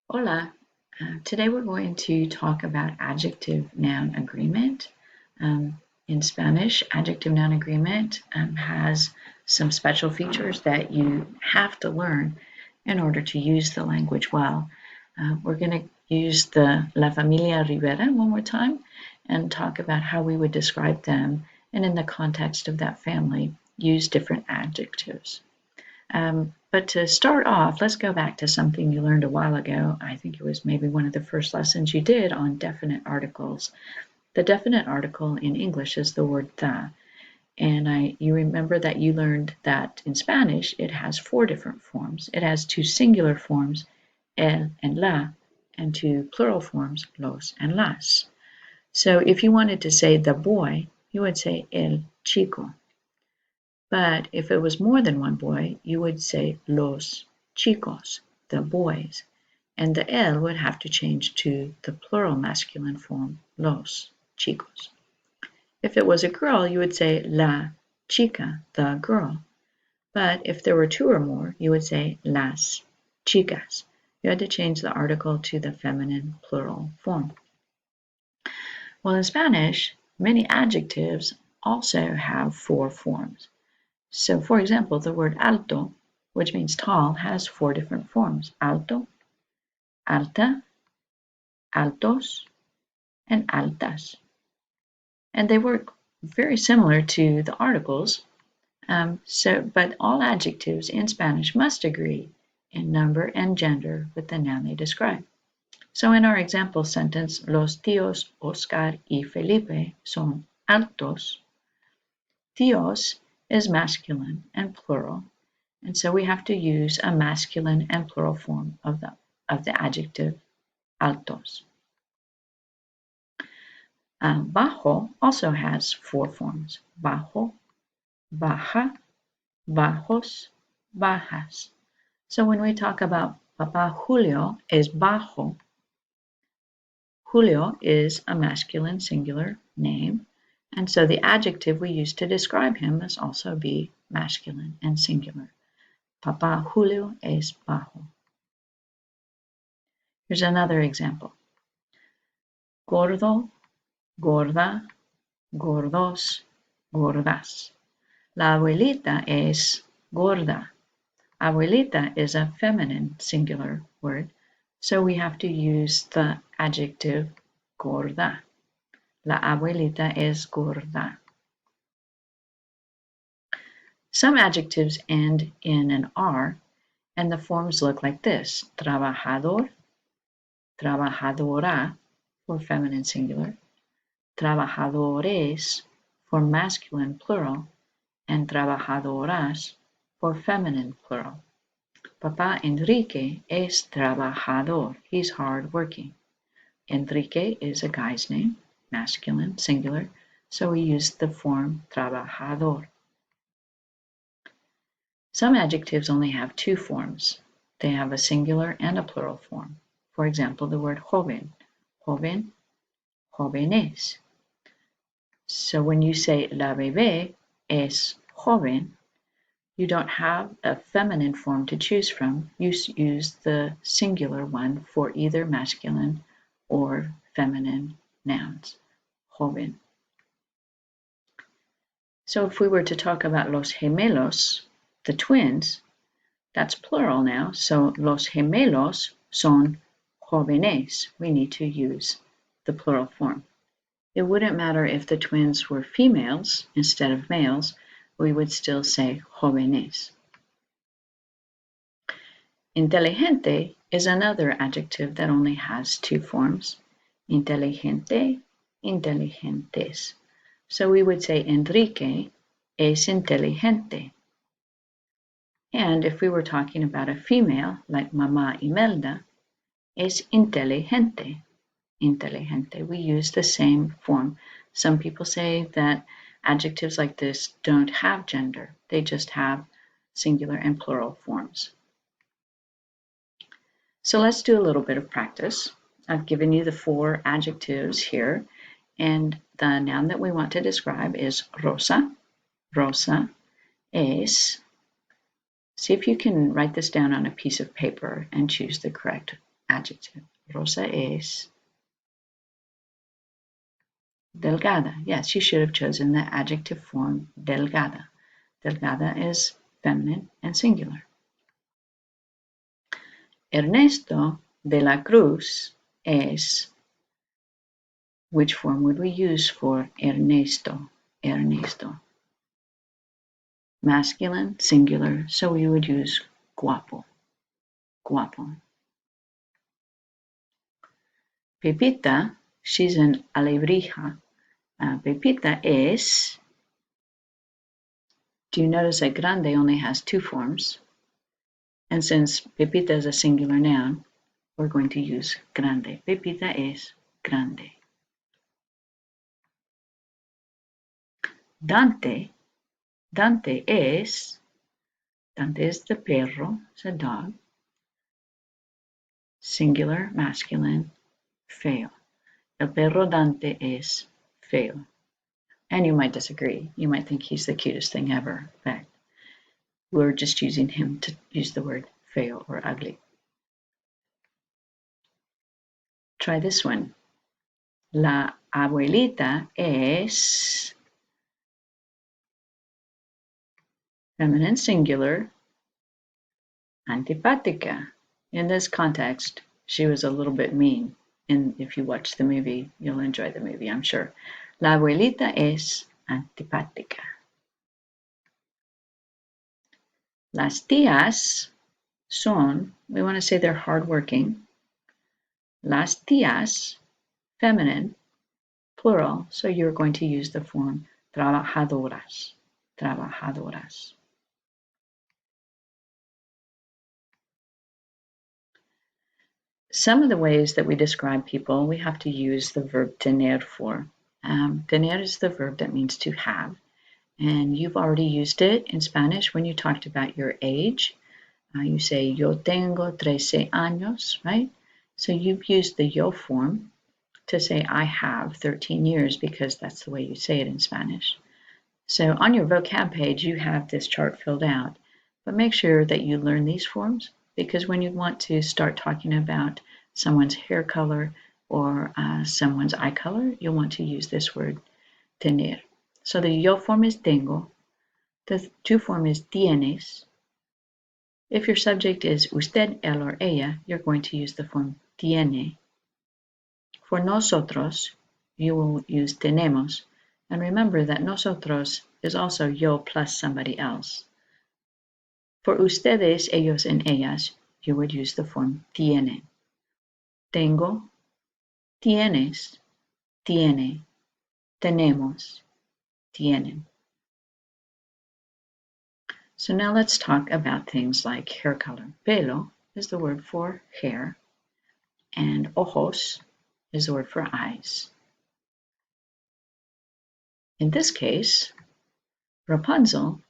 Hola. Today we're going to talk about adjective-noun agreement. In Spanish, adjective-noun agreement has some special features that you have to learn in order to use the language well. We're going to use the La Familia Rivera one more time and talk about how we would describe them, and in the context of that family, use different adjectives. But to start off, let's go back to something you learned a while ago. I think it was maybe one of the first lessons you did on definite articles. The definite article in English is the word the. And you remember that you learned that in Spanish it has four different forms. It has two singular forms, el and la, and two plural forms, los and las. So if you wanted to say the boy, you would say el chico. But if it was more than one boy, you would say los chicos, the boys, and the el would have to change to the plural masculine form, los chicos. If it was a girl, you would say la chica, the girl. But if there were two or more, you would say las chicas. You had to change the article to the feminine plural form. Well, in Spanish, many adjectives also have four forms. So, for example, the word alto, which means tall, has four different forms: alto, alta, altos, and altas. And they work very similar to the articles. But all adjectives in Spanish must agree in number and gender with the noun they describe. So in our example sentence, los tíos Oscar y Felipe son altos, tíos is masculine and plural, and so we have to use a masculine and plural form of the adjective altos. Bajo also has four forms: bajo, baja, bajos, bajas. So when we talk about Papa Julio is bajo, Julio is a masculine singular name, and so the adjective we use to describe him must also be masculine and singular. Papa Julio es bajo. Here's another example: gordo, gorda, gordos, gordas. La abuelita es gorda. Abuelita is a feminine singular word, so we have to use the adjective gorda. La abuelita es gorda. Some adjectives end in an R, and the forms look like this: trabajador, trabajadora for feminine singular, trabajadores for masculine plural, and trabajadoras for feminine plural. Papa Enrique es trabajador. He's hardworking. Enrique is a guy's name, masculine, singular, so we use the form trabajador. Some adjectives only have two forms. They have a singular and a plural form. For example, the word joven, joven, jóvenes. So when you say la bebé es joven, you don't have a feminine form to choose from. You use the singular one for either masculine or feminine nouns, joven. So if we were to talk about los gemelos, the twins, that's plural now. So los gemelos son jóvenes. We need to use the plural form. It wouldn't matter if the twins were females instead of males. We would still say jóvenes. Inteligente is another adjective that only has two forms: inteligente, inteligentes. So we would say Enrique es inteligente. And if we were talking about a female, like Mamá Imelda, es inteligente. Inteligente. We use the same form. Some people say that adjectives like this don't have gender. They just have singular and plural forms. So let's do a little bit of practice. I've given you the four adjectives here, and the noun that we want to describe is rosa. Rosa es. See if you can write this down on a piece of paper and choose the correct adjective. Rosa es delgada. Yes, you should have chosen the adjective form delgada. Delgada is feminine and singular. Ernesto de la Cruz es, which form would we use for Ernesto? Ernesto. Masculine, singular, so we would use guapo. Guapo. Pepita, she's an alebrija. Pepita es, do you notice that grande only has two forms? And since Pepita is a singular noun, we're going to use grande. Pepita es grande. Dante, Dante es the perro, it's a dog. Singular, masculine, feo. El perro Dante es feo. And you might disagree. You might think he's the cutest thing ever. In fact, we're just using him to use the word feo or ugly. Try this one. La abuelita es feminine singular, antipática. In this context, she was a little bit mean. And if you watch the movie, you'll enjoy the movie, I'm sure. La abuelita es antipática. Las tías son, we want to say they're hardworking. Las tías, feminine, plural, so you're going to use the form trabajadoras. Trabajadoras. Some of the ways that we describe people, we have to use the verb tener for. Tener is the verb that means to have, and you've already used it in Spanish when you talked about your age. You say, yo tengo 13 años, right? So you've used the yo form to say, I have 13 years, because that's the way you say it in Spanish. So on your vocab page, you have this chart filled out, but make sure that you learn these forms, because when you want to start talking about someone's hair color or someone's eye color, you'll want to use this word tener. So the yo form is tengo, the tu form is tienes. If your subject is usted, él, or ella, you're going to use the form tiene. For nosotros, you will use tenemos, and remember that nosotros is also yo plus somebody else. For ustedes, ellos, and ellas, you would use the form tienen. Tengo, tienes, tiene, tenemos, tienen. So now let's talk about things like hair color. Pelo is the word for hair, and ojos is the word for eyes. In this case, Rapunzel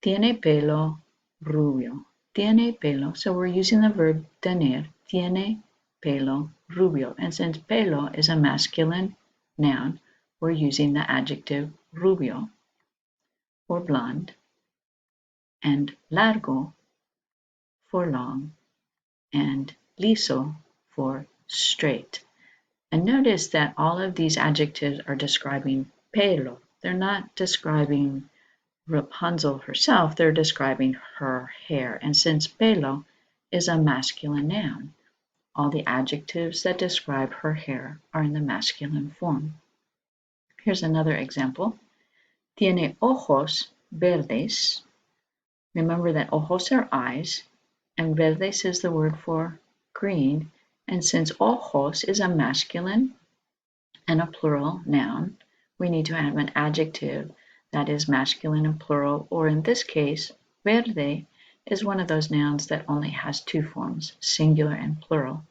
tiene pelo rubio. Tiene pelo, so we're using the verb tener, tiene pelo rubio. And since pelo is a masculine noun, we're using the adjective rubio for blonde, and largo for long, and liso for straight. And notice that all of these adjectives are describing pelo. They're not describing Rapunzel herself, they're describing her hair. And since pelo is a masculine noun, all the adjectives that describe her hair are in the masculine form. Here's another example. Tiene ojos verdes. Remember that ojos are eyes, and verdes is the word for green. And since ojos is a masculine and a plural noun, we need to have an adjective that is masculine and plural, or in this case, verde is one of those nouns that only has two forms, singular and plural.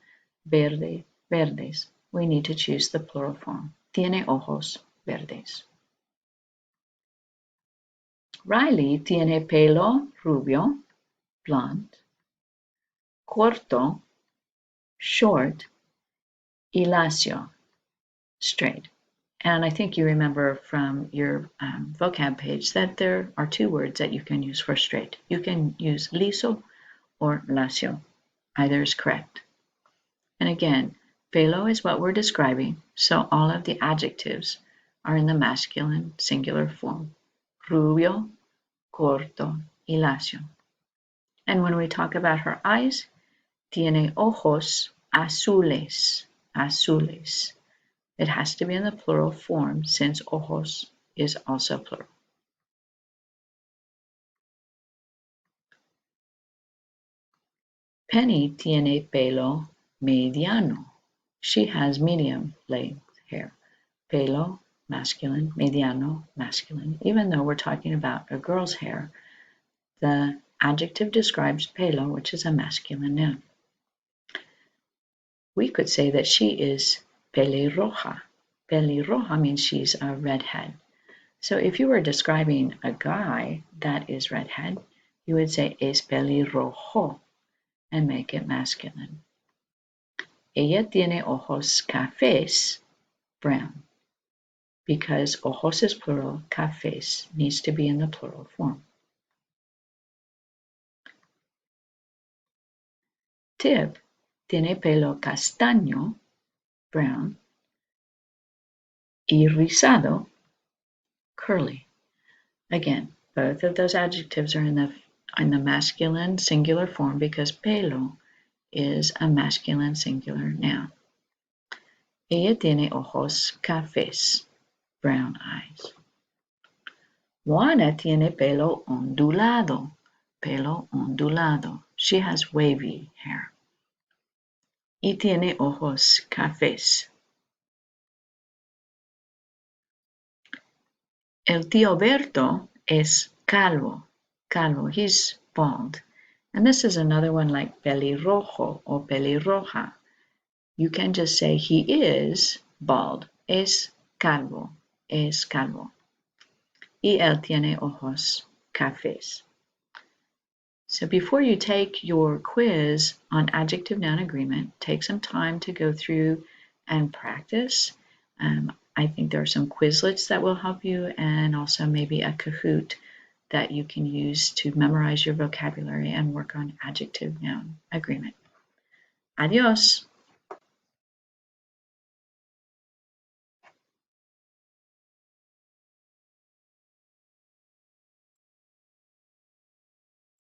Verde, verdes. We need to choose the plural form. Tiene ojos verdes. Riley tiene pelo rubio, blonde, corto, short, y lacio, straight. And I think you remember from your vocab page that there are two words that you can use for straight. You can use liso or lacio. Either is correct. And again, pelo is what we're describing, so all of the adjectives are in the masculine singular form. Rubio, corto, y lacio. And when we talk about her eyes, tiene ojos azules, azules. It has to be in the plural form since ojos is also plural. Penny tiene pelo mediano. She has medium length hair. Pelo, masculine, mediano, masculine. Even though we're talking about a girl's hair, the adjective describes pelo, which is a masculine noun. We could say that she is pelirroja. Pelirroja means she's a redhead. So if you were describing a guy that is redhead, you would say es pelirrojo and make it masculine. Ella tiene ojos cafés, brown. Because ojos is plural, cafés needs to be in the plural form. Tip, tiene pelo castaño, brown, y rizado, curly. Again, both of those adjectives are in the masculine singular form because pelo is a masculine singular noun. Ella tiene ojos cafés, brown eyes. Juana tiene pelo ondulado, pelo ondulado. She has wavy hair. Y tiene ojos cafés. El tío Berto es calvo, calvo. He's bald. And this is another one like pelirrojo or pelirroja. You can just say he is bald. Es calvo, es calvo. Y él tiene ojos cafés. So before you take your quiz on adjective noun agreement, take some time to go through and practice. I think there are some Quizlets that will help you and also maybe a Kahoot that you can use to memorize your vocabulary and work on adjective noun agreement. Adios.